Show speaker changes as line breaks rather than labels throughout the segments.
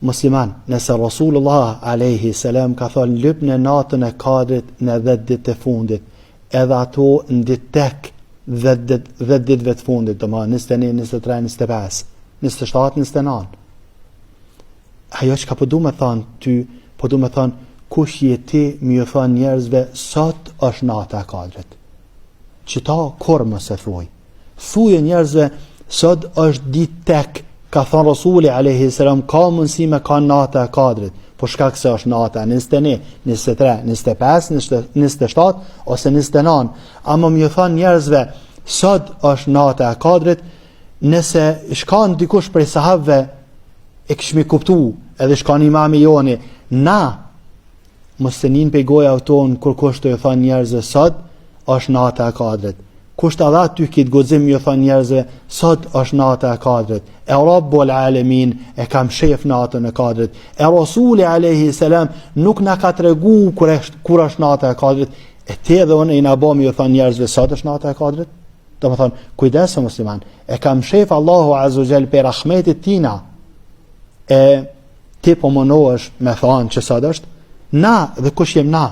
musliman, nëse Rasulullah alayhi salam ka thënë lyp në natën e Kadrit në 10 ditë të fundit, edhe ato në ditë tek 10 ditëve të fundit, domethënë 21, 23, 25, 27, 29. Ajo që ka po du me thonë ty, po du me thonë kush je ti mi ju thonë njerëzve sot është nata e Kadrit. Që ta kur më se thuj. Thuje njerëzve sot është ditë tek, ka thonë Rasuli alayhi salam, ka mundësi me ka nata e Kadrit, po shkak se është nata 21, 23, 25, 27 ose 29. Ama më ju thonë njerëzve sot është nata e Kadrit, nëse shkan dikush prej sahabëve e kishmi kuptu, edhe shkan imami joni, na mos të nin pe goja tonë kur kush të ju thonë njerëzve sot është nata e Kadrit. Kush të dha ty këtë guxim ju thonë njerëzve sot është nata e Kadrit. E Rabbul Alamin e kam shef natën e Kadrit. E Rasuli alayhi salam nuk na ka tregu kur është nata e Kadrit. E te dhe unë i na bëmi ju thonë njerëzve sot është nata e Kadrit. Do më thonë, kujdes o musliman, e kam shef Allahu Azza wa Jall për rahmetit tina, e ti po mënohesh me thonë që sot është, na dhe kush jem na,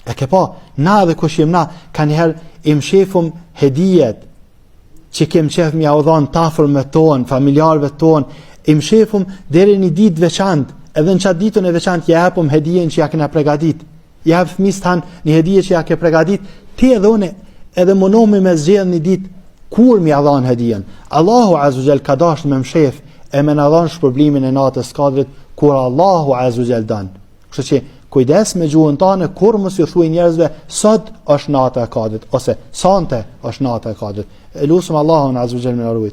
e ke pa, na dhe kush jem na, ka njëherë im shefum hedijet, që kem qef mja u dhonë tafër me tonë, familjarve tonë, im shefum deri një ditë veçant, edhe në qatë ditën e veçant, ja hepum hedijen që ja kena pregadit, ja hep fëmis tanë një hedije që ja ke pregadit, ti edhe une, edhe mënomi me zgjedh një ditë kur mi adhan hedijen. Allahu Azza wa Jall ka dashur me mshef e me na dhan shpërblimin e natës Kadrit kur Allahu Azza wa Jall dan. Kështu që kujdes me gjuhën tane kur mos ju thuaj njerëzve sot është nata e Kadrit ose sante është nata e Kadrit. Elusum Allahun Azza wa Jall me na ruaj.